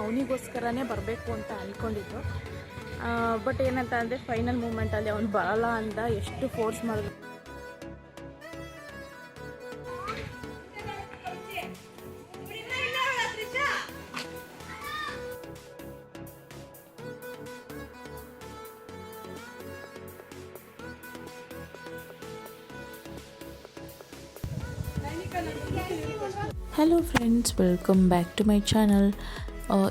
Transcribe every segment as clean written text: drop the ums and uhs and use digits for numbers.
ಅವನಿಗೋಸ್ಕರನೇ ಬರಬೇಕು ಅಂತ ಅಂದ್ಕೊಂಡಿದ್ದು. ಬಟ್ ಏನಂತ ಅಂದರೆ ಫೈನಲ್ ಮೂಮೆಂಟಲ್ಲಿ ಅವ್ನು ಬರಲ್ಲ ಅಂದ. ಎಷ್ಟು ಫೋರ್ಸ್ ಮಾಡಿದ್ರು. Hello friends, welcome back to my channel.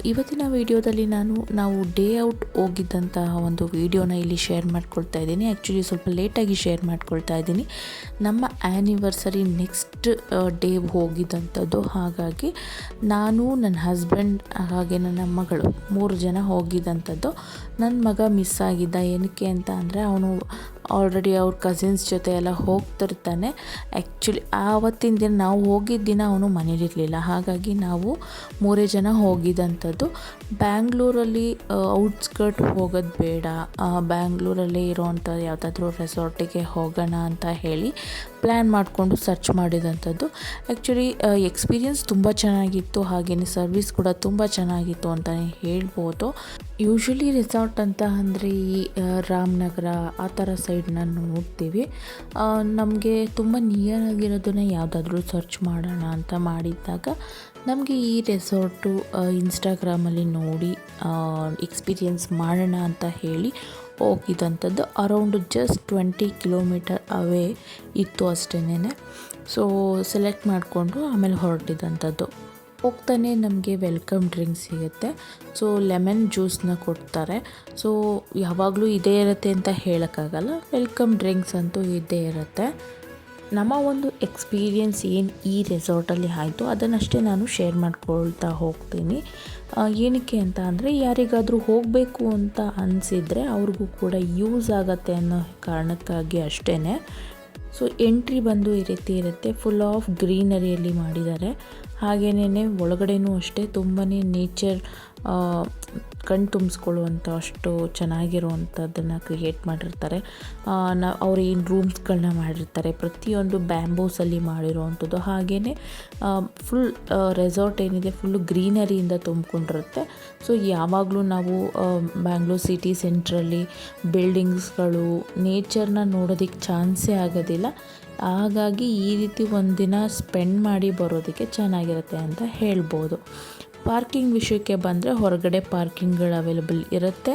ಇವತ್ತಿನ ವಿಡಿಯೋದಲ್ಲಿ ನಾವು ಡೇ ಔಟ್ ಹೋಗಿದ್ದಂತಹ ಒಂದು ವಿಡಿಯೋನ ಇಲ್ಲಿ ಶೇರ್ ಮಾಡ್ಕೊಳ್ತಾ ಇದ್ದೀನಿ. ಆ್ಯಕ್ಚುಲಿ ಸ್ವಲ್ಪ ಲೇಟಾಗಿ ಶೇರ್ ಮಾಡ್ಕೊಳ್ತಾ ಇದ್ದೀನಿ. ನಮ್ಮ ಆ್ಯನಿವರ್ಸರಿ ನೆಕ್ಸ್ಟ್ ಡೇ ಹೋಗಿದ್ದಂಥದ್ದು. ಹಾಗಾಗಿ ನಾನು, ನನ್ನ ಹಸ್ಬೆಂಡ್ ಹಾಗೆ ನನ್ನ ಮಗಳು 3 ಜನ ಹೋಗಿದ್ದಂಥದ್ದು. ನನ್ನ ಮಗ ಮಿಸ್ ಆಗಿದ್ದ. ಏನಕ್ಕೆ ಅಂತ ಅಂದರೆ ಅವನು ಆಲ್ರೆಡಿ ಅವ್ರ ಕಸಿನ್ಸ್ ಜೊತೆ ಎಲ್ಲ ಹೋಗ್ತಿರ್ತಾನೆ. ಆ್ಯಕ್ಚುಲಿ ಆವತ್ತಿನ ದಿನ ನಾವು ಹೋಗಿದ್ದ ದಿನ ಅವನು ಮನೇಲಿರಲಿಲ್ಲ. ಹಾಗಾಗಿ ನಾವು 3 ಜನ ಹೋಗಿದ್ದಂಥದ್ದು. ಬ್ಯಾಂಗ್ಳೂರಲ್ಲಿ ಔಟ್ಸ್ಕರ್ಟ್ ಹೋಗೋದು ಬೇಡ, ಬ್ಯಾಂಗ್ಳೂರಲ್ಲೇ ಇರೋವಂಥ ಯಾವುದಾದ್ರೂ ರೆಸಾರ್ಟಿಗೆ ಹೋಗೋಣ ಅಂತ ಹೇಳಿ ಪ್ಲ್ಯಾನ್ ಮಾಡಿಕೊಂಡು ಸರ್ಚ್ ಮಾಡಿದಂಥದ್ದು. ಆ್ಯಕ್ಚುಲಿ ಎಕ್ಸ್ಪೀರಿಯನ್ಸ್ ತುಂಬ ಚೆನ್ನಾಗಿತ್ತು, ಹಾಗೆಯೇ ಸರ್ವಿಸ್ ಕೂಡ ತುಂಬ ಚೆನ್ನಾಗಿತ್ತು ಅಂತಲೇ ಹೇಳ್ಬೋದು. ಯೂಶ್ವಲಿ ರೆಸಾರ್ಟ್ ಅಂತ ಅಂದರೆ ಈ ರಾಮನಗರ ಆ ಥರ ಸೈಡನ್ನ ನೋಡ್ತೀವಿ. ನಮಗೆ ತುಂಬ ನಿಯರ್ ಆಗಿರೋದನ್ನ ಯಾವುದಾದ್ರೂ ಸರ್ಚ್ ಮಾಡೋಣ ಅಂತ ಮಾಡಿದ್ದಾಗ ನಮಗೆ ಈ ರೆಸಾರ್ಟು ಇನ್ಸ್ಟಾಗ್ರಾಮಲ್ಲಿ ನೋಡಿ ಎಕ್ಸ್ಪೀರಿಯನ್ಸ್ ಮಾಡೋಣ ಅಂತ ಹೇಳಿ ಹೋಗಿದ್ದಂಥದ್ದು. ಅರೌಂಡ್ ಜಸ್ಟ್ 20 ಕಿಲೋಮೀಟರ್ ಅವೇ ಇತ್ತು ಅಷ್ಟೇನೆ. ಸೊ ಸೆಲೆಕ್ಟ್ ಮಾಡಿಕೊಂಡು ಆಮೇಲೆ ಹೊರಟಿದ್ದಂಥದ್ದು. ಹೋಗ್ತಾನೆ ನಮಗೆ ವೆಲ್ಕಮ್ ಡ್ರಿಂಕ್ಸ್ ಸಿಗುತ್ತೆ. ಸೊ ಲೆಮನ್ ಜ್ಯೂಸನ್ನ ಕೊಡ್ತಾರೆ. ಸೊ ಯಾವಾಗಲೂ ಇದೇ ಇರುತ್ತೆ ಅಂತ ಹೇಳೋಕ್ಕಾಗಲ್ಲ, ವೆಲ್ಕಮ್ ಡ್ರಿಂಕ್ಸ್ ಅಂತೂ ಇದ್ದೇ ಇರುತ್ತೆ. ನಮ್ಮ ಒಂದು ಎಕ್ಸ್ಪೀರಿಯೆನ್ಸ್ ಏನು ಈ ರೆಸಾರ್ಟಲ್ಲಿ ಆಯಿತು ಅದನ್ನಷ್ಟೇ ನಾನು ಶೇರ್ ಮಾಡ್ಕೊಳ್ತಾ ಹೋಗ್ತೀನಿ. ಏನಕ್ಕೆ ಅಂತ ಅಂದರೆ ಯಾರಿಗಾದರೂ ಹೋಗಬೇಕು ಅಂತ ಅನಿಸಿದರೆ ಅವ್ರಿಗೂ ಕೂಡ ಯೂಸ್ ಆಗುತ್ತೆ ಅನ್ನೋ ಕಾರಣಕ್ಕಾಗಿ ಅಷ್ಟೇ. ಸೊ ಎಂಟ್ರಿ ಬಂದು ಈ ರೀತಿ ಇರುತ್ತೆ. ಫುಲ್ ಆಫ್ ಗ್ರೀನರಿಯಲ್ಲಿ ಮಾಡಿದ್ದಾರೆ. ಹಾಗೇನೇ ಒಳಗಡೆನೂ ಅಷ್ಟೇ ತುಂಬಾ ನೇಚರ್ ಕಣ್ಣು ತುಂಬಿಸ್ಕೊಳ್ಳುವಂಥ ಅಷ್ಟು ಚೆನ್ನಾಗಿರುವಂಥದ್ದನ್ನು ಕ್ರಿಯೇಟ್ ಮಾಡಿರ್ತಾರೆ. ಅವ್ರು ಏನು ರೂಮ್ಸ್ಗಳನ್ನ ಮಾಡಿರ್ತಾರೆ ಪ್ರತಿಯೊಂದು ಬ್ಯಾಂಬೂಸಲ್ಲಿ ಮಾಡಿರೋವಂಥದ್ದು. ಹಾಗೆಯೇ ಫುಲ್ ರೆಸಾರ್ಟ್ ಏನಿದೆ ಫುಲ್ಲು ಗ್ರೀನರಿಯಿಂದ ತುಂಬಿಕೊಂಡಿರುತ್ತೆ. ಸೊ ಯಾವಾಗಲೂ ನಾವು ಬ್ಯಾಂಗ್ಳೂರ್ ಸಿಟಿ ಸೆಂಟ್ರಲ್ಲಿ ಬಿಲ್ಡಿಂಗ್ಸ್ಗಳು ನೇಚರ್ನ ನೋಡೋದಕ್ಕೆ ಚಾನ್ಸೇ ಆಗೋದಿಲ್ಲ. ಹಾಗಾಗಿ ಈ ರೀತಿ ಒಂದಿನ ಸ್ಪೆಂಡ್ ಮಾಡಿ ಬರೋದಕ್ಕೆ ಚೆನ್ನಾಗಿರುತ್ತೆ ಅಂತ ಹೇಳ್ಬೋದು. ಪಾರ್ಕಿಂಗ್ ವಿಷಯಕ್ಕೆ ಬಂದರೆ ಹೊರಗಡೆ ಪಾರ್ಕಿಂಗ್ಗಳು ಅವೈಲಬಲ್ ಇರುತ್ತೆ,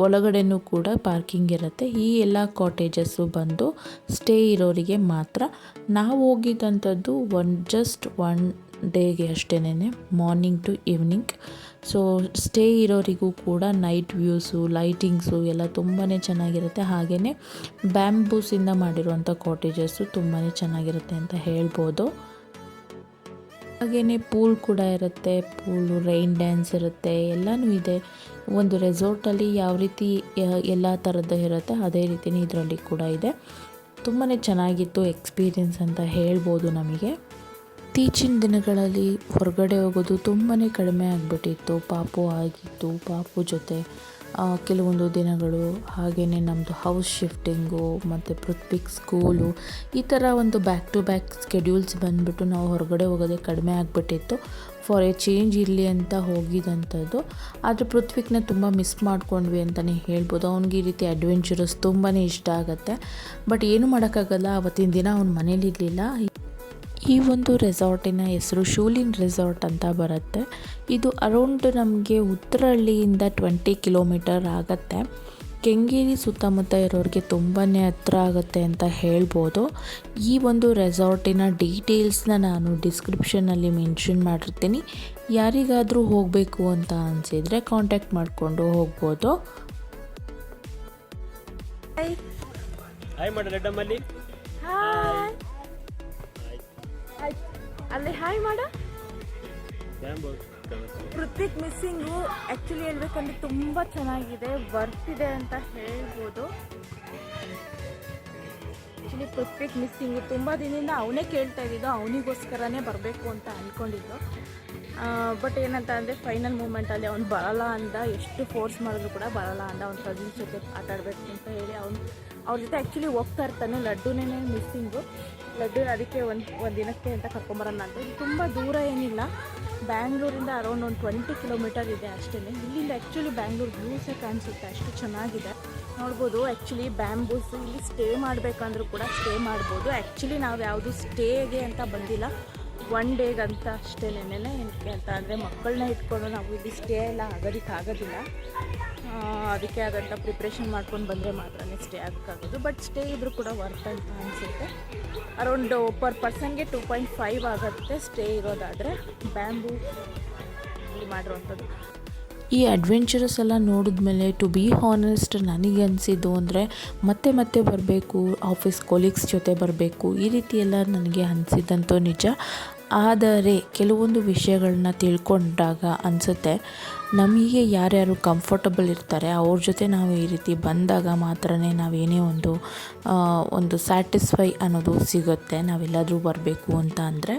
ಒಳಗಡೆನೂ ಕೂಡ ಪಾರ್ಕಿಂಗ್ ಇರುತ್ತೆ. ಈ ಎಲ್ಲ ಕಾಟೇಜಸ್ಸು ಬಂದು ಸ್ಟೇ ಇರೋರಿಗೆ ಮಾತ್ರ. ನಾವು ಹೋಗಿದ್ದಂಥದ್ದು ಜಸ್ಟ್ 1 ಡೇಗೆ ಅಷ್ಟೇನೆ, morning to evening. So stay ಇರೋರಿಗೂ ಕೂಡ ನೈಟ್ ವ್ಯೂಸು, ಲೈಟಿಂಗ್ಸು ಎಲ್ಲ ತುಂಬಾ ಚೆನ್ನಾಗಿರುತ್ತೆ. ಹಾಗೆಯೇ ಬ್ಯಾಂಬೂಸಿಂದ ಮಾಡಿರುವಂಥ ಕಾಟೇಜಸ್ಸು ತುಂಬಾ ಚೆನ್ನಾಗಿರುತ್ತೆ ಅಂತ ಹೇಳ್ಬೋದು. ಹಾಗೆಯೇ ಪೂಲ್ ಕೂಡ ಇರುತ್ತೆ, ಪೂಲು, ರೈನ್ ಡ್ಯಾನ್ಸ್ ಇರುತ್ತೆ, ಎಲ್ಲನೂ ಇದೆ. ಒಂದು ರೆಸಾರ್ಟಲ್ಲಿ ಯಾವ ರೀತಿ ಎಲ್ಲ ಥರದ್ದು ಇರುತ್ತೆ ಅದೇ ರೀತಿಯೇ ಇದರಲ್ಲಿ ಕೂಡ ಇದೆ. ತುಂಬಾ ಚೆನ್ನಾಗಿತ್ತು ಎಕ್ಸ್ಪೀರಿಯೆನ್ಸ್ ಅಂತ ಹೇಳ್ಬೋದು ನಮಗೆ. ಇತ್ತೀಚಿನ ದಿನಗಳಲ್ಲಿ ಹೊರಗಡೆ ಹೋಗೋದು ತುಂಬಾ ಕಡಿಮೆ ಆಗಿಬಿಟ್ಟಿತ್ತು. ಪಾಪು ಆಗಿತ್ತು, ಪಾಪು ಜೊತೆ ಕೆಲವೊಂದು ದಿನಗಳು. ಹಾಗೆಯೇ ನಮ್ಮದು ಹೌಸ್ ಶಿಫ್ಟಿಂಗು ಮತ್ತು ಪೃಥ್ವಿಕ್ ಸ್ಕೂಲು, ಈ ಥರ ಒಂದು ಬ್ಯಾಕ್ ಟು ಬ್ಯಾಕ್ ಸ್ಕೆಡ್ಯೂಲ್ಸ್ ಬಂದುಬಿಟ್ಟು ನಾವು ಹೊರಗಡೆ ಹೋಗೋದೇ ಕಡಿಮೆ ಆಗಿಬಿಟ್ಟಿತ್ತು. ಫಾರ್ ಎ ಚೇಂಜ್ ಇರಲಿ ಅಂತ ಹೋಗಿದ್ದಂಥದ್ದು. ಆದರೆ ಪೃಥ್ವಿಕ್ನ ತುಂಬ ಮಿಸ್ ಮಾಡ್ಕೊಂಡ್ವಿ ಅಂತಲೇ ಹೇಳ್ಬೋದು. ಅವ್ನಿಗೆ ಈ ರೀತಿ ಅಡ್ವೆಂಚರಸ್ ತುಂಬಾ ಇಷ್ಟ ಆಗುತ್ತೆ. ಬಟ್ ಏನು ಮಾಡೋಕ್ಕಾಗಲ್ಲ, ಆವತ್ತಿನ ದಿನ ಅವ್ನು ಮನೇಲಿರಲಿಲ್ಲ. ಈ ಒಂದು ರೆಸಾರ್ಟಿನ ಹೆಸರು ಶೂಲಿನ್ ರೆಸಾರ್ಟ್ ಅಂತ ಬರುತ್ತೆ. ಇದು ಅರೌಂಡ್ ನಮಗೆ ಉತ್ತರಹಳ್ಳಿಯಿಂದ 20 ಕಿಲೋಮೀಟರ್ ಆಗುತ್ತೆ. ಕೆಂಗೇರಿ ಸುತ್ತಮುತ್ತ ಇರೋರಿಗೆ ತುಂಬಾ ಹತ್ರ ಆಗುತ್ತೆ ಅಂತ ಹೇಳ್ಬೋದು. ಈ ಒಂದು ರೆಸಾರ್ಟಿನ ಡೀಟೇಲ್ಸ್ನ ನಾನು ಡಿಸ್ಕ್ರಿಪ್ಷನಲ್ಲಿ ಮೆನ್ಷನ್ ಮಾಡಿರ್ತೀನಿ. ಯಾರಿಗಾದರೂ ಹೋಗಬೇಕು ಅಂತ ಅನಿಸಿದರೆ ಕಾಂಟ್ಯಾಕ್ಟ್ ಮಾಡಿಕೊಂಡು ಹೋಗ್ಬೋದು. ಅಲ್ಲಿ ಹಾಯ್ ಮಾಡ. ಪೃಥ್ವಿಕ್ ಮಿಸ್ಸಿಂಗು ಆ್ಯಕ್ಚುಲಿ ಹೇಳ್ಬೇಕಂದ್ರೆ ತುಂಬ ಚೆನ್ನಾಗಿದೆ, ವರ್ತ್ ಇದೆ ಅಂತ ಹೇಳ್ಬೋದು. ಆ್ಯಕ್ಚುಲಿ ಪೃಥ್ವಿಕ್ ಮಿಸ್ಸಿಂಗು ತುಂಬ ದಿನದಿಂದ ಅವನೇ ಕೇಳ್ತಾ ಇದ್ದಿದ್ದು, ಅವನಿಗೋಸ್ಕರನೇ ಬರಬೇಕು ಅಂತ ಅಂದ್ಕೊಂಡಿದ್ದು. ಬಟ್ ಏನಂತ ಅಂದರೆ ಫೈನಲ್ ಮೂಮೆಂಟಲ್ಲಿ ಅವ್ನು ಬರಲ್ಲ ಅಂದ. ಎಷ್ಟು ಫೋರ್ಸ್ ಮಾಡಿದ್ರು ಕೂಡ ಬರಲ್ಲ ಅಂದ. ಅವ್ನ ಕಸಿನ್ಸ್ ಜೊತೆ ಆಟಾಡಬೇಕು ಅಂತ ಹೇಳಿ ಅವ್ರ ಜೊತೆ ಆ್ಯಕ್ಚುಲಿ ಹೋಗ್ತಾ ಇರ್ತಾನೆ. ಲಡ್ಡುನೇ ಮಿಸ್ಸಿಂಗು. ಲಡ್ಡು ಅದಕ್ಕೆ ಒಂದು ದಿನಕ್ಕೆ ಅಂತ ಕರ್ಕೊಂಬರೋಣ ಅಂತ. ಇದು ತುಂಬ ದೂರ ಏನಿಲ್ಲ, ಬ್ಯಾಂಗ್ಳೂರಿಂದ ಅರೌಂಡ್ ಒಂದು 20 ಕಿಲೋಮೀಟರ್ ಇದೆ ಅಷ್ಟೇ. ಇಲ್ಲಿಂದ ಆ್ಯಕ್ಚುಲಿ ಬ್ಯಾಂಗ್ಳೂರು ವ್ಯೂಸೇ ಕಾಣಿಸುತ್ತೆ, ಅಷ್ಟು ಚೆನ್ನಾಗಿದೆ. ನೋಡ್ಬೋದು ಆ್ಯಕ್ಚುಲಿ ಬ್ಯಾಂಬೂಸ್. ಇಲ್ಲಿ ಸ್ಟೇ ಮಾಡಬೇಕಂದ್ರೂ ಕೂಡ ಸ್ಟೇ ಮಾಡ್ಬೋದು. ಆ್ಯಕ್ಚುಲಿ ನಾವು ಯಾವುದು ಸ್ಟೇಗೆ ಅಂತ ಬಂದಿಲ್ಲ, 1 ಡೇಗೆ ಅಂತ ಅಷ್ಟೇ. ಏನಕ್ಕೆ ಅಂತ ಅಂದರೆ ಮಕ್ಕಳನ್ನ ಇಟ್ಕೊಂಡು ನಾವು ಇಲ್ಲಿ ಸ್ಟೇ ಎಲ್ಲ ಆಗೋದಿಲ್ಲ. ಅದಕ್ಕೆ ಆಗಂತ ಪ್ರಿಪ್ರೇಷನ್ ಮಾಡ್ಕೊಂಡು ಬಂದರೆ ಮಾತ್ರ ಸ್ಟೇ ಆಗೋಕ್ಕಾಗೋದು. ಬಟ್ ಸ್ಟೇ ಇದ್ರೂ ಕೂಡ ವರ್ತ್ ಅಂತ ಅನಿಸುತ್ತೆ. ಅರೌಂಡ್ ಪರ್ ಪರ್ಸನ್ಗೆ 2.5 ಆಗುತ್ತೆ ಸ್ಟೇ ಇರೋದಾದರೆ, ಬ್ಯಾಂಬೂ ಇಲ್ಲಿ ಮಾಡಿರುವಂಥದ್ದು. ಈ ಅಡ್ವೆಂಚರಸ್ ಎಲ್ಲ ನೋಡಿದ್ಮೇಲೆ ಟು ಬಿ ಹಾನೆಸ್ಟ್ ನನಗೆ ಅನಿಸಿದ್ದು ಅಂದರೆ ಮತ್ತೆ ಬರಬೇಕು, ಆಫೀಸ್ ಕೊಲೀಗ್ಸ್ ಜೊತೆ ಬರಬೇಕು, ಈ ರೀತಿ ಎಲ್ಲ ನನಗೆ ಅನಿಸಿದ್ದಂತೂ ನಿಜ. ಆದರೆ ಕೆಲವೊಂದು ವಿಷಯಗಳನ್ನ ತಿಳ್ಕೊಂಡಾಗ ಅನಿಸುತ್ತೆ, ನಮಗೆ ಯಾರ್ಯಾರು ಕಂಫರ್ಟಬಲ್ ಇರ್ತಾರೆ ಅವ್ರ ಜೊತೆ ನಾವು ಈ ರೀತಿ ಬಂದಾಗ ಮಾತ್ರ ನಾವೇನೇ ಒಂದು ಸ್ಯಾಟಿಸ್ಫೈ ಅನ್ನೋದು ಸಿಗುತ್ತೆ ನಾವೆಲ್ಲಾದರೂ ಬರಬೇಕು ಅಂತ ಅಂದರೆ.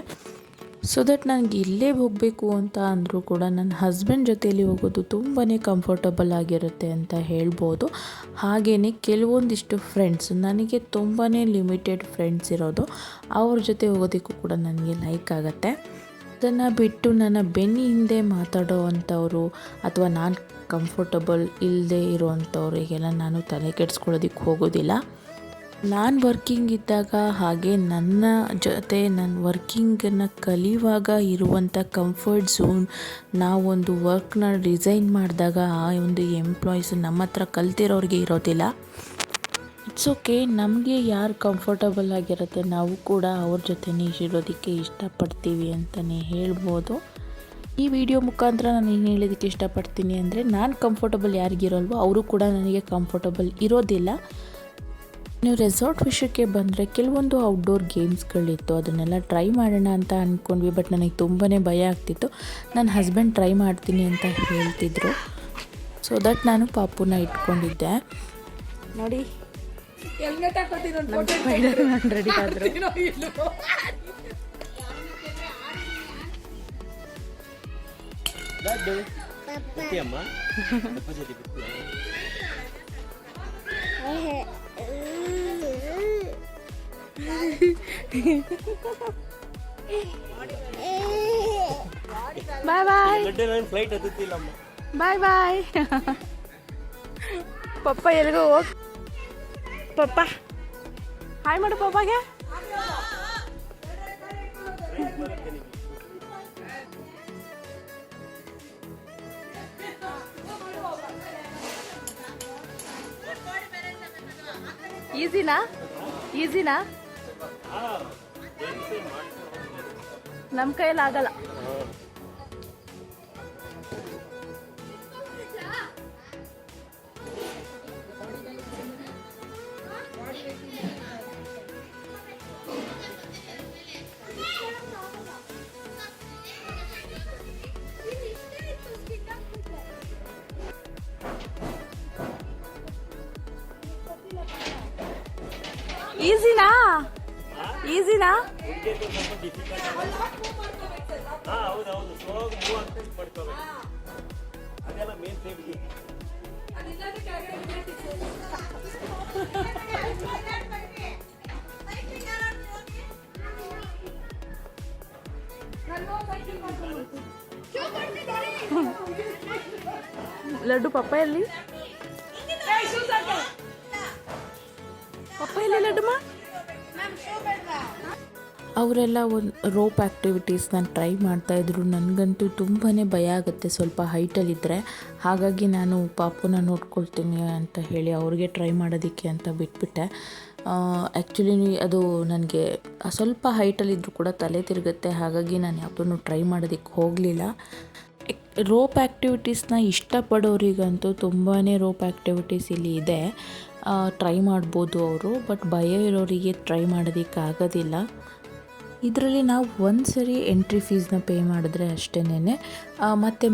ಸೊ ದಟ್ ನನಗೆ ಇಲ್ಲೇ ಹೋಗಬೇಕು ಅಂತ ಅಂದರೂ ಕೂಡ ನನ್ನ ಹಸ್ಬೆಂಡ್ ಜೊತೆಯಲ್ಲಿ ಹೋಗೋದು ತುಂಬಾ ಕಂಫರ್ಟಬಲ್ ಆಗಿರುತ್ತೆ ಅಂತ ಹೇಳ್ಬೋದು. ಹಾಗೆಯೇ ಕೆಲವೊಂದಿಷ್ಟು ಫ್ರೆಂಡ್ಸ್, ನನಗೆ ತುಂಬಾ ಲಿಮಿಟೆಡ್ ಫ್ರೆಂಡ್ಸ್ ಇರೋದು, ಅವ್ರ ಜೊತೆ ಹೋಗೋದಕ್ಕೂ ಕೂಡ ನನಗೆ ಲೈಕ್ ಆಗುತ್ತೆ. ಅದನ್ನು ಬಿಟ್ಟು ನನ್ನ ಬೆನ್ನಿ ಹಿಂದೆ ಮಾತಾಡೋ ಅಂಥವ್ರು ಅಥವಾ ನಾನು ಕಂಫರ್ಟಬಲ್ ಇಲ್ಲದೆ ಇರೋವಂಥವ್ರಿಗೆಲ್ಲ ನಾನು ತಲೆ ಕೆಡಿಸ್ಕೊಳ್ಳೋದಕ್ಕೆ ಹೋಗೋದಿಲ್ಲ. ನಾನು ವರ್ಕಿಂಗ್ ಇದ್ದಾಗ ಹಾಗೆ ನನ್ನ ಜೊತೆ ನನ್ನ ವರ್ಕಿಂಗನ್ನು ಕಲಿಯುವಾಗ ಇರುವಂಥ ಕಂಫರ್ಟ್ ಝೋನ್, ನಾವೊಂದು ವರ್ಕ್ನ ಡಿಸೈನ್ ಮಾಡಿದಾಗ ಆ ಒಂದು ಎಂಪ್ಲಾಯೀಸು ನಮ್ಮ ಹತ್ರ ಕಲ್ತಿರೋರಿಗೆ ಇರೋದಿಲ್ಲ. ಇಟ್ಸ್ ಓಕೆ, ನಮಗೆ ಯಾರು ಕಂಫರ್ಟಬಲ್ ಆಗಿರುತ್ತೆ ನಾವು ಕೂಡ ಅವ್ರ ಜೊತೆನೇ ಇರೋದಕ್ಕೆ ಇಷ್ಟಪಡ್ತೀವಿ ಅಂತಲೇ ಹೇಳ್ಬೋದು. ಈ ವಿಡಿಯೋ ಮುಖಾಂತರ ನಾನು ಏನು ಹೇಳೋದಕ್ಕೆ ಇಷ್ಟಪಡ್ತೀನಿ ಅಂದರೆ, ನಾನು ಕಂಫರ್ಟಬಲ್ ಯಾರಿಗಿರೋಲ್ವೋ ಅವರು ಕೂಡ ನನಗೆ ಕಂಫರ್ಟಬಲ್ ಇರೋದಿಲ್ಲ. ನೀವು ರೆಸಾರ್ಟ್ ವಿಷಯಕ್ಕೆ ಬಂದರೆ ಕೆಲವೊಂದು ಔಟ್ಡೋರ್ ಗೇಮ್ಸ್ಗಳಿತ್ತು, ಅದನ್ನೆಲ್ಲ ಟ್ರೈ ಮಾಡೋಣ ಅಂತ ಅಂದ್ಕೊಂಡ್ವಿ. ಬಟ್ ನನಗೆ ತುಂಬಾ ಭಯ ಆಗ್ತಿತ್ತು. ನನ್ನ ಹಸ್ಬೆಂಡ್ ಟ್ರೈ ಮಾಡ್ತೀನಿ ಅಂತ ಹೇಳ್ತಿದ್ರು. ಸೊ ದಟ್ ನಾನು ಪಾಪುನ ಇಟ್ಕೊಂಡಿದ್ದೆ. ನೋಡಿ ಸ್ಪೈಡರ್ ಮ್ಯಾನ್ ರೆಡಿ ಆದರು. ಬಾಯ್ ಬಾಯ್. ಪಪ್ಪ ಎಲ್ಲಿಗೋ ಹೋಗ್. ಪಪ್ಪ ಹಾಯ್ ಮಾಡು ಪಪ್ಪಾಗೆ. ಈಸಿನಾ ನಮ್ಮ ಕೈಯಲ್ಲಿ ಆಗಲ್ಲ. ಈಸಿನಾ ಲಡ್ಡು ಪಪ್ಪ ಎಲ್ಲಿ? ಪಪ್ಪ ಎಲ್ಲಿ ಲಡ್ಡುಮ್ಮ? ಅವರೆಲ್ಲ ಒಂದು ರೋಪ್ ಆ್ಯಕ್ಟಿವಿಟೀಸ್ನ ಟ್ರೈ ಮಾಡ್ತಾಯಿದ್ರು. ನನಗಂತೂ ತುಂಬಾ ಭಯ ಆಗುತ್ತೆ ಸ್ವಲ್ಪ ಹೈಟಲ್ಲಿದ್ದರೆ. ಹಾಗಾಗಿ ನಾನು ಪಾಪುನ ನೋಡ್ಕೊಳ್ತೀನಿ ಅಂತ ಹೇಳಿ ಅವ್ರಿಗೆ ಟ್ರೈ ಮಾಡೋದಕ್ಕೆ ಅಂತ ಬಿಟ್ಬಿಟ್ಟೆ. ಆ್ಯಕ್ಚುಲಿ ಅದು ನನಗೆ ಸ್ವಲ್ಪ ಹೈಟಲ್ಲಿದ್ದರೂ ಕೂಡ ತಲೆ ತಿರುಗುತ್ತೆ. ಹಾಗಾಗಿ ನಾನು ಯಾವುದನ್ನು ಟ್ರೈ ಮಾಡೋದಕ್ಕೆ ಹೋಗಲಿಲ್ಲ. ರೋಪ್ ಆ್ಯಕ್ಟಿವಿಟೀಸ್ನ ಇಷ್ಟಪಡೋರಿಗಂತೂ ತುಂಬಾ ರೋಪ್ ಆ್ಯಕ್ಟಿವಿಟೀಸ್ ಇಲ್ಲಿ ಇದೆ, ಟ್ರೈ ಮಾಡ್ಬೋದು ಅವರು. ಬಟ್ ಭಯ ಇರೋರಿಗೆ ಟ್ರೈ ಮಾಡೋದಕ್ಕಾಗೋದಿಲ್ಲ. ಇದರಲ್ಲಿ ನಾವು ಒಂದು ಸರಿ ಎಂಟ್ರಿ ಫೀಸ್ನ ಪೇ ಮಾಡಿದ್ರೆ ಅಷ್ಟೇ.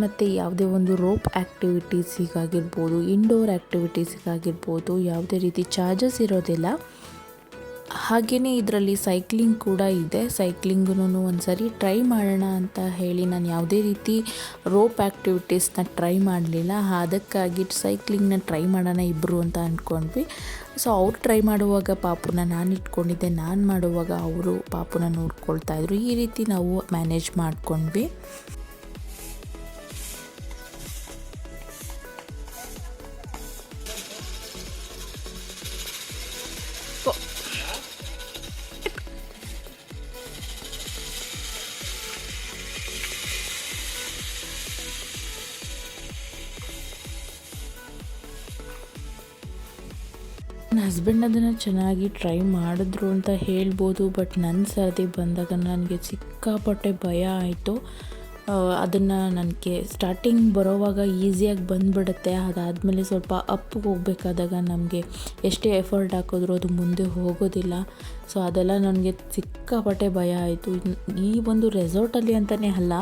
ಮತ್ತೆ ಯಾವುದೇ ಒಂದು ರೋಪ್ ಆ್ಯಕ್ಟಿವಿಟೀಸಿಗಾಗಿರ್ಬೋದು, ಇಂಡೋರ್ ಆ್ಯಕ್ಟಿವಿಟೀಸಿಗಾಗಿರ್ಬೋದು ಯಾವುದೇ ರೀತಿ ಚಾರ್ಜಸ್ ಇರೋದಿಲ್ಲ. ಹಾಗೆಯೇ ಇದರಲ್ಲಿ ಸೈಕ್ಲಿಂಗ್ ಕೂಡ ಇದೆ. ಸೈಕ್ಲಿಂಗನ್ನು ಒಂದು ಸರಿ ಟ್ರೈ ಮಾಡೋಣ ಅಂತ ಹೇಳಿ ನಾನು ಯಾವುದೇ ರೀತಿ ರೋಪ್ ಆ್ಯಕ್ಟಿವಿಟೀಸ್ನ ಟ್ರೈ ಮಾಡಲಿಲ್ಲ. ಅದಕ್ಕಾಗಿ ಸೈಕ್ಲಿಂಗ್ನ ಟ್ರೈ ಮಾಡೋಣ ಇಬ್ಬರು ಅಂತ ಅಂದ್ಕೊಂಡ್ವಿ. ಸೊ ಅವ್ರು ಟ್ರೈ ಮಾಡುವಾಗ ಪಾಪುನ ನಾನು ಇಟ್ಕೊಂಡಿದ್ದೆ, ನಾನು ಮಾಡುವಾಗ ಅವರು ಪಾಪುನ ನೋಡ್ಕೊಳ್ತಾಯಿದ್ರು. ಈ ರೀತಿ ನಾವು ಮ್ಯಾನೇಜ್ ಮಾಡ್ಕೊಂಡ್ವಿ. ನನ್ನ ಹಸ್ಬೆಂಡ್ ಅದನ್ನು ಚೆನ್ನಾಗಿ ಟ್ರೈ ಮಾಡಿದ್ರು ಅಂತ ಹೇಳ್ಬೋದು. ಬಟ್ ನನ್ನ ಸರ್ದಿ ಬಂದಾಗ ನನಗೆ ಸಿಕ್ಕಾಪಟ್ಟೆ ಭಯ ಆಯಿತು. ಅದನ್ನು ನನಗೆ ಸ್ಟಾರ್ಟಿಂಗ್ ಬರೋವಾಗ ಈಸಿಯಾಗಿ ಬಂದುಬಿಡುತ್ತೆ. ಅದಾದಮೇಲೆ ಸ್ವಲ್ಪ ಅಪ್ಪಿಗೆ ಹೋಗಬೇಕಾದಾಗ ನಮಗೆ ಎಷ್ಟೇ ಎಫರ್ಟ್ ಹಾಕಿದ್ರೂ ಅದು ಮುಂದೆ ಹೋಗೋದಿಲ್ಲ. ಸೊ ಅದೆಲ್ಲ ನನಗೆ ಸಿಕ್ಕಾಪಟ್ಟೆ ಭಯ ಆಯಿತು. ಈ ಒಂದು ರೆಸಾರ್ಟಲ್ಲಿ ಅಂತಲೇ ಅಲ್ಲ,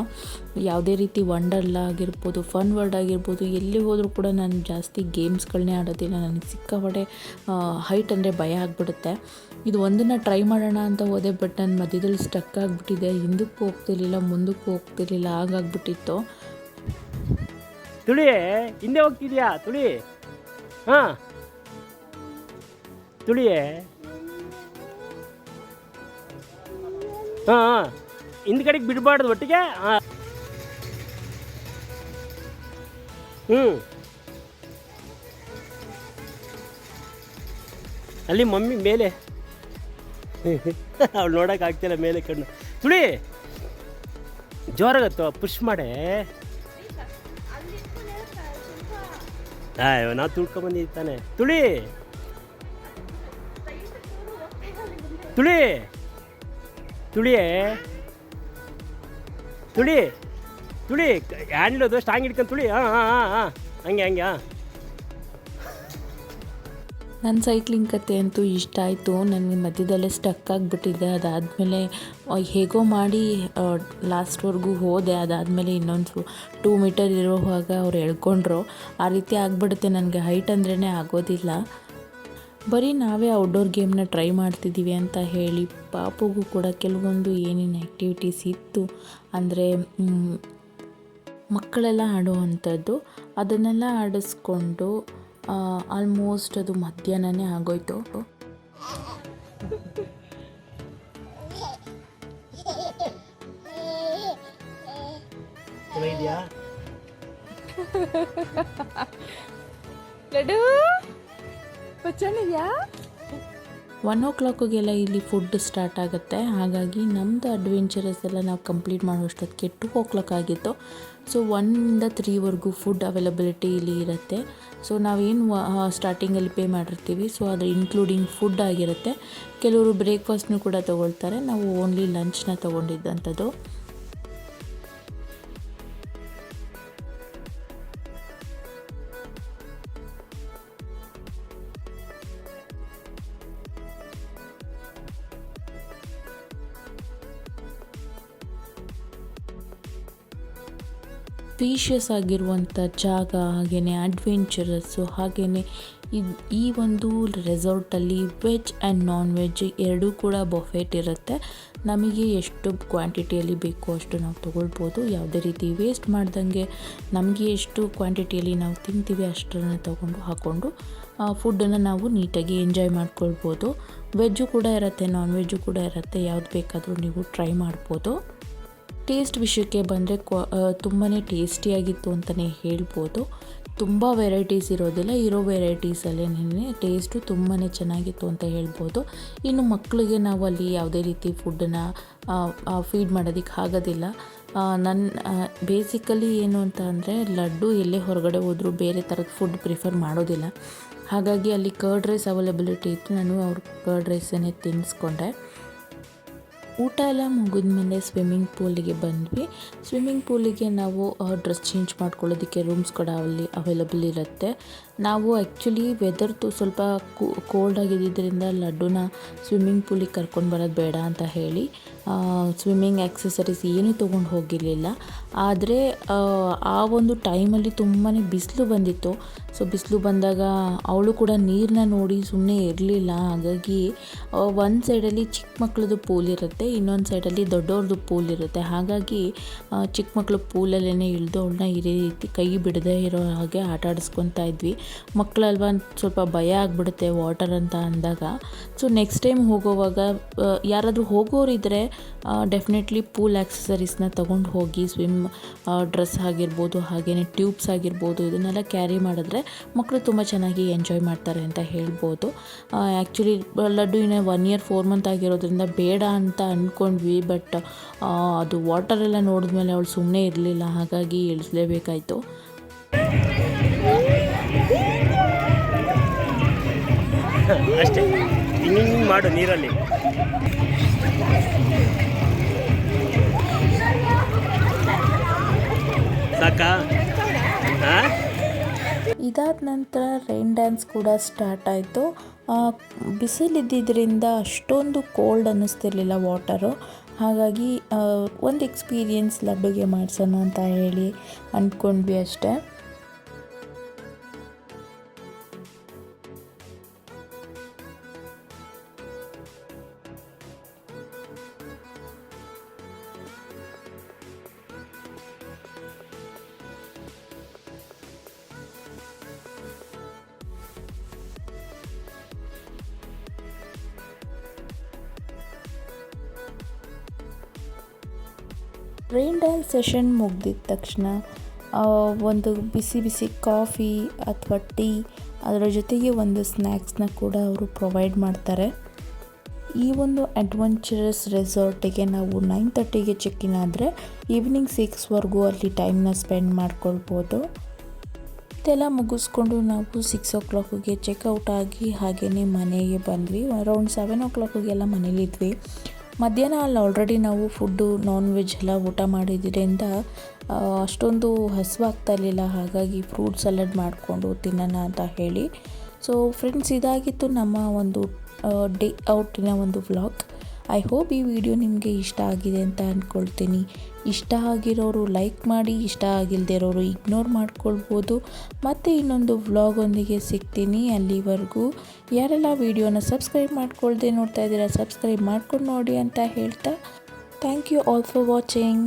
ಯಾವುದೇ ರೀತಿ ವಂಡರ್ಲಾ ಆಗಿರ್ಬೋದು, ಫನ್ ವರ್ಲ್ಡ್ ಆಗಿರ್ಬೋದು, ಎಲ್ಲಿ ಹೋದರೂ ಕೂಡ ನಾನು ಜಾಸ್ತಿ ಗೇಮ್ಸ್ಗಳನ್ನೇ ಆಡೋದಿಲ್ಲ. ನನಗೆ ಸಿಕ್ಕಾಪಟ್ಟೆ ಹೈಟ್ ಅಂದರೆ ಭಯ ಆಗಿಬಿಡುತ್ತೆ. ಇದು ಒಂದನ್ನು ಟ್ರೈ ಮಾಡೋಣ ಅಂತ ಹೋದೆ, ಬಟ್ ನಾನು ಮಧ್ಯದಲ್ಲಿ ಸ್ಟಕ್ ಆಗಿಬಿಟ್ಟಿದೆ. ಹಿಂದಕ್ಕೂ ಹೋಗ್ತಿರ್ಲಿಲ್ಲ, ಮುಂದಕ್ಕೂ ಹೋಗ್ತಿರ್ಲಿಲ್ಲ, ಹಾಗಾಗ್ಬಿಟ್ಟಿತ್ತು. ತುಳಿ ಹಿಂದೆ ಹೋಗ್ತಿದ್ಯಾ? ತುಳಿ ಹಾಂ ತುಳಿಯೇ ಹಾಂ ಹಿಂದ್ಗಡೆಗೆ ಬಿಡಬಾರ್ದು ಒಟ್ಟಿಗೆ. ಹಾಂ ಅಲ್ಲಿ ಮಮ್ಮಿ ಮೇಲೆ ಅವಳು ನೋಡೋಕೆ ಆಗ್ತಿಲ್ಲ, ಮೇಲೆ ಕಣ್ಣು. ತುಳಿ ಜೋರಾಗತ್ತೋ, ಪುಷ್ ಮಾಡೇ. ನಾವು ತುಳ್ಕೊಂಬಂದಿದ್ದು ತಾನೆ. ತುಳಿ ತುಳಿ ತುಳಿಯೇ ತುಳಿ ತುಳಿ ಹ್ಯಾಂಡ್ಲದು ಸ್ಟ್ರಾಂಗ್ ಹಿಡ್ಕೊಂಡು ತುಳಿ. ಹಾಂ ಹಾಂ ಹಾಂ ಹಾಂ ಹಂಗೆ ಹಂಗೆ. ಹಾಂ ನನ್ನ ಸೈಕ್ಲಿಂಗ್ ಕತೆ ಅಂತೂ ಇಷ್ಟ ಆಯಿತು. ನನಗೆ ಮಧ್ಯದಲ್ಲೇ ಸ್ಟಕ್ ಆಗಿಬಿಟ್ಟಿದ್ದೆ. ಅದಾದಮೇಲೆ ಹೇಗೋ ಮಾಡಿ ಲಾಸ್ಟ್ವರೆಗೂ ಹೋದೆ. ಅದಾದಮೇಲೆ ಇನ್ನೊಂದು 2 ಮೀಟರ್ ಇರೋವಾಗ ಅವ್ರು ಎಳ್ಕೊಂಡ್ರು. ಆ ರೀತಿ ಆಗಿಬಿಡುತ್ತೆ. ನನಗೆ ಹೈಟ್ ಅಂದ್ರೇ ಆಗೋದಿಲ್ಲ. ಬರೀ ನಾವೇ ಔಟ್ಡೋರ್ ಗೇಮ್ನ ಟ್ರೈ ಮಾಡ್ತಿದ್ದೀವಿ ಅಂತ ಹೇಳಿ ಪಾಪುಗೂ ಕೂಡ ಕೆಲವೊಂದು ಏನೇನು ಆ್ಯಕ್ಟಿವಿಟೀಸ್ ಇತ್ತು ಅಂದರೆ ಮಕ್ಕಳೆಲ್ಲ ಆಡುವಂಥದ್ದು, ಅದನ್ನೆಲ್ಲ ಆಡಿಸ್ಕೊಂಡು ಆಲ್ಮೋಸ್ಟ್ ಅದು ಮಧ್ಯಾಹ್ನನೇ ಆಗೋಯ್ತು. ಚೆನ್ನಾಗಿದೆಯಾ? 1 o'clockಗೆಲ್ಲ ಇಲ್ಲಿ ಫುಡ್ ಸ್ಟಾರ್ಟ್ ಆಗುತ್ತೆ. ಹಾಗಾಗಿ ನಮ್ಮದು ಅಡ್ವೆಂಚರಸ್ ಎಲ್ಲ ನಾವು ಕಂಪ್ಲೀಟ್ ಮಾಡೋಷ್ಟೊತ್ತಿಗೆ 2 o'clock ಆಗಿತ್ತು. ಸೊ 1 ಇಂದ 3ವರೆಗೂ ಫುಡ್ ಅವೈಲಬಿಲಿಟಿ ಇಲ್ಲಿ ಇರುತ್ತೆ. ಸೊ ನಾವೇನು ಸ್ಟಾರ್ಟಿಂಗಲ್ಲಿ ಪೇ ಮಾಡಿರ್ತೀವಿ, ಸೊ ಅದು ಇನ್ಕ್ಲೂಡಿಂಗ್ ಫುಡ್ ಆಗಿರುತ್ತೆ. ಕೆಲವರು ಬ್ರೇಕ್ಫಾಸ್ಟ್ನೂ ಕೂಡ ತೊಗೊಳ್ತಾರೆ. ನಾವು ಓನ್ಲಿ ಲಂಚ್ನ ತೊಗೊಂಡಿದ್ದಂಥದ್ದು. ಸ್ಪೀಷಿಯಸ್ ಆಗಿರುವಂಥ ಜಾಗ, ಹಾಗೆಯೇ ಅಡ್ವೆಂಚರಸ್ಸು, ಹಾಗೆಯೇ ಈ ಒಂದು ರೆಸಾರ್ಟಲ್ಲಿ ವೆಜ್ ಆ್ಯಂಡ್ ನಾನ್ ವೆಜ್ ಎರಡೂ ಕೂಡ ಬಫೆಟ್ ಇರುತ್ತೆ. ನಮಗೆ ಎಷ್ಟು ಕ್ವಾಂಟಿಟಿಯಲ್ಲಿ ಬೇಕೋ ಅಷ್ಟು ನಾವು ತೊಗೊಳ್ಬೋದು. ಯಾವುದೇ ರೀತಿ ವೇಸ್ಟ್ ಮಾಡ್ದಂಗೆ ನಮಗೆ ಎಷ್ಟು ಕ್ವಾಂಟಿಟಿಯಲ್ಲಿ ನಾವು ತಿಂತೀವಿ ಅಷ್ಟನ್ನು ಹಾಕ್ಕೊಂಡು ಫುಡ್ಡನ್ನು ನಾವು ನೀಟಾಗಿ ಎಂಜಾಯ್ ಮಾಡ್ಕೊಳ್ಬೋದು. ವೆಜ್ಜು ಕೂಡ ಇರುತ್ತೆ, ನಾನ್ ವೆಜ್ಜು ಕೂಡ ಇರುತ್ತೆ. ಯಾವ್ದು ಬೇಕಾದರೂ ನೀವು ಟ್ರೈ ಮಾಡ್ಬೋದು. ಟೇಸ್ಟ್ ವಿಷಯಕ್ಕೆ ಬಂದರೆ ತುಂಬಾ ಟೇಸ್ಟಿಯಾಗಿತ್ತು ಅಂತಲೇ ಹೇಳ್ಬೋದು. ತುಂಬ ವೆರೈಟೀಸ್ ಇರೋದಿಲ್ಲ, ಇರೋ ವೆರೈಟೀಸಲ್ಲೇ ಟೇಸ್ಟು ತುಂಬಾ ಚೆನ್ನಾಗಿತ್ತು ಅಂತ ಹೇಳ್ಬೋದು. ಇನ್ನು ಮಕ್ಕಳಿಗೆ ನಾವು ಅಲ್ಲಿ ಯಾವುದೇ ರೀತಿ ಫುಡ್ಡನ್ನು ಫೀಡ್ ಮಾಡೋದಕ್ಕೆ ಆಗೋದಿಲ್ಲ. ಬೇಸಿಕಲಿ ಏನು ಅಂತ ಅಂದರೆ ಲಡ್ಡು ಎಲ್ಲೇ ಹೊರಗಡೆ ಹೋದರೂ ಬೇರೆ ಥರದ ಫುಡ್ ಪ್ರಿಫರ್ ಮಾಡೋದಿಲ್ಲ. ಹಾಗಾಗಿ ಅಲ್ಲಿ ಕರ್ಡ್ ರೈಸ್ ಅವೈಲಬಿಲಿಟಿ ಇತ್ತು. ನಾನು ಅವ್ರ ಕರ್ಡ್ ರೈಸನ್ನೇ ತಿನ್ನಿಸ್ಕೊಂಡೆ. ಊಟ ಎಲ್ಲ ಮುಗಿದ್ಮೇಲೆ ಸ್ವಿಮ್ಮಿಂಗ್ ಪೂಲಿಗೆ ಬಂದ್ವಿ. ಸ್ವಿಮ್ಮಿಂಗ್ ಪೂಲಿಗೆ ನಾವು ಡ್ರೆಸ್ ಚೇಂಜ್ ಮಾಡ್ಕೊಳ್ಳೋದಕ್ಕೆ ರೂಮ್ಸ್ ಕೂಡ ಅಲ್ಲಿ ಅವೈಲಬಲ್ ಇರುತ್ತೆ. ನಾವು ಆ್ಯಕ್ಚುಲಿ ವೆದರ್ದು ಸ್ವಲ್ಪ ಕೋಲ್ಡ್ ಆಗಿದ್ದರಿಂದ ಲಡ್ಡುನ ಸ್ವಿಮ್ಮಿಂಗ್ ಪೂಲಿಗೆ ಕರ್ಕೊಂಡು ಬರೋದು ಬೇಡ ಅಂತ ಹೇಳಿ ಸ್ವಿಮ್ಮಿಂಗ್ ಆಕ್ಸೆಸರೀಸ್ ಏನೂ ತೊಗೊಂಡು ಹೋಗಿರಲಿಲ್ಲ. ಆದರೆ ಆ ಒಂದು ಟೈಮಲ್ಲಿ ತುಂಬಾ ಬಿಸಿಲು ಬಂದಿತ್ತು. ಸೊ ಬಿಸಿಲು ಬಂದಾಗ ಅವಳು ಕೂಡ ನೀರನ್ನ ನೋಡಿ ಸುಮ್ಮನೆ ಇರಲಿಲ್ಲ. ಹಾಗಾಗಿ ಒಂದು ಸೈಡಲ್ಲಿ ಚಿಕ್ಕ ಮಕ್ಕಳದು ಪೂಲ್ ಇರುತ್ತೆ, ಇನ್ನೊಂದು ಸೈಡಲ್ಲಿ ದೊಡ್ಡವ್ರದ್ದು ಪೂಲ್ ಇರುತ್ತೆ. ಹಾಗಾಗಿ ಚಿಕ್ಕ ಮಕ್ಕಳು ಪೂಲಲ್ಲೇ ಇಳಿದು ಅವಳನ್ನ ಈ ರೀತಿ ಕೈ ಬಿಡದೇ ಇರೋ ಹಾಗೆ ಆಟ ಆಡಿಸ್ಕೊತಾ ಇದ್ವಿ. ಮಕ್ಕಳಲ್ವ ಸ್ವಲ್ಪ ಭಯ ಆಗಿಬಿಡುತ್ತೆ ವಾಟರ್ ಅಂತ ಅಂದಾಗ. ಸೊ ನೆಕ್ಸ್ಟ್ ಟೈಮ್ ಹೋಗೋವಾಗ ಯಾರಾದರೂ ಹೋಗೋರಿದ್ದರೆ ಡೆಫಿನೆಟ್ಲಿ ಪೂಲ್ ಆಕ್ಸಸರೀಸ್ನ ತೊಗೊಂಡು ಹೋಗಿ, ಸ್ವಿಮ್ ಡ್ರೆಸ್ ಆಗಿರ್ಬೋದು, ಹಾಗೆಯೇ ಟ್ಯೂಬ್ಸ್ ಆಗಿರ್ಬೋದು, ಇದನ್ನೆಲ್ಲ ಕ್ಯಾರಿ ಮಾಡಿದ್ರೆ ಮಕ್ಕಳು ತುಂಬ ಚೆನ್ನಾಗಿ ಎಂಜಾಯ್ ಮಾಡ್ತಾರೆ ಅಂತ ಹೇಳ್ಬೋದು. ಆ್ಯಕ್ಚುಲಿ ಲಡ್ಡು ಇನ್ನೂ 1 year 4 months ಆಗಿರೋದ್ರಿಂದ ಬೇಡ ಅಂತ ಅಂದ್ಕೊಂಡ್ವಿ, ಬಟ್ ಅದು ವಾಟರೆಲ್ಲ ನೋಡಿದ್ಮೇಲೆ ಅವಳು ಸುಮ್ಮನೆ ಇರಲಿಲ್ಲ, ಹಾಗಾಗಿ ಇಳಿಸ್ಲೇಬೇಕಾಯಿತು. ಅಷ್ಟೇ, ಹಿಂಗೆ ಮಾಡು ನೀರಲ್ಲಿ. ಸಾಕಾ? ಹಾಂ, ಇದಾದ ನಂತರ ರೈನ್ ಡ್ಯಾನ್ಸ್ ಕೂಡ ಸ್ಟಾರ್ಟ್ ಆಯಿತು. ಬಿಸಿಲಿದ್ದಿದ್ದರಿಂದ ಅಷ್ಟೊಂದು ಕೋಲ್ಡ್ ಅನ್ನಿಸ್ತಿರ್ಲಿಲ್ಲ ವಾಟರು, ಹಾಗಾಗಿ ಒಂದು ಎಕ್ಸ್ಪೀರಿಯೆನ್ಸ್ ಲಡ್ಡುಗೆ ಮಾಡಿಸೋಣ ಅಂತ ಹೇಳಿ ಅಂದ್ಕೊಂಡ್ವಿ ಅಷ್ಟೇ. ರೈನ್ ಡ್ಯಾನ್ಸ್ ಸೆಷನ್ ಮುಗ್ದಿದ ತಕ್ಷಣ ಒಂದು ಬಿಸಿ ಬಿಸಿ ಕಾಫಿ ಅಥವಾ ಟೀ, ಅದರ ಜೊತೆಗೆ ಒಂದು ಸ್ನ್ಯಾಕ್ಸ್ನ ಕೂಡ ಅವರು ಪ್ರೊವೈಡ್ ಮಾಡ್ತಾರೆ. ಈ ಒಂದು ಅಡ್ವೆಂಚರಸ್ ರೆಸಾರ್ಟಿಗೆ ನಾವು 9:30ಗೆ ಚೆಕ್-ಇನ್ ಆದರೆ ಈವ್ನಿಂಗ್ 6ವರೆಗೂ ಅಲ್ಲಿ ಟೈಮ್ನ ಸ್ಪೆಂಡ್ ಮಾಡ್ಕೊಳ್ಬೋದು. ಇದೆಲ್ಲ ಮುಗಿಸ್ಕೊಂಡು ನಾವು 6 o'clockಗೆ ಚೆಕ್ಔಟ್ ಆಗಿ ಹಾಗೆಯೇ ಮನೆಗೆ ಬಂದ್ವಿ. ಅರೌಂಡ್ 7 o'clockಗೆಲ್ಲ ಮನೇಲಿದ್ವಿ. ಮಧ್ಯಾಹ್ನ ಅಲ್ಲಿ ಆಲ್ರೆಡಿ ನಾವು ಫುಡ್ಡು ನಾನ್ ವೆಜ್ ಎಲ್ಲ ಊಟ ಮಾಡಿದ್ದರಿಂದ ಅಷ್ಟೊಂದು ಹಸಿವಾಗ್ತಾ ಇರಲಿಲ್ಲ, ಹಾಗಾಗಿ ಫ್ರೂಟ್ ಸಲಾಡ್ ಮಾಡಿಕೊಂಡು ತಿನ್ನೋಣ ಅಂತ ಹೇಳಿ. ಸೊ ಫ್ರೆಂಡ್ಸ್, ಇದಾಗಿತ್ತು ನಮ್ಮ ಒಂದು ಡೇ ಔಟಿನ ಒಂದು ವ್ಲಾಗ್. ಐ ಹೋಪ್ ಈ ವಿಡಿಯೋ ನಿಮಗೆ ಇಷ್ಟ ಆಗಿದೆ ಅಂತ ಅಂದ್ಕೊಳ್ತೀನಿ. ಇಷ್ಟ ಆಗಿರೋರು ಲೈಕ್ ಮಾಡಿ, ಇಷ್ಟ ಆಗಿಲ್ಲದೆ ಇರೋರು ಇಗ್ನೋರ್ ಮಾಡ್ಕೊಳ್ಬೋದು. ಮತ್ತು ಇನ್ನೊಂದು ವ್ಲಾಗೊಂದಿಗೆ ಸಿಗ್ತೀನಿ. ಅಲ್ಲಿವರೆಗೂ ಯಾರೆಲ್ಲ ವಿಡಿಯೋನ ಸಬ್ಸ್ಕ್ರೈಬ್ ಮಾಡ್ಕೊಳ್ದೆ ನೋಡ್ತಾ ಇದ್ದೀರಾ, ಸಬ್ಸ್ಕ್ರೈಬ್ ಮಾಡ್ಕೊಂಡು ನೋಡಿ ಅಂತ ಹೇಳ್ತಾ, thank you all for watching.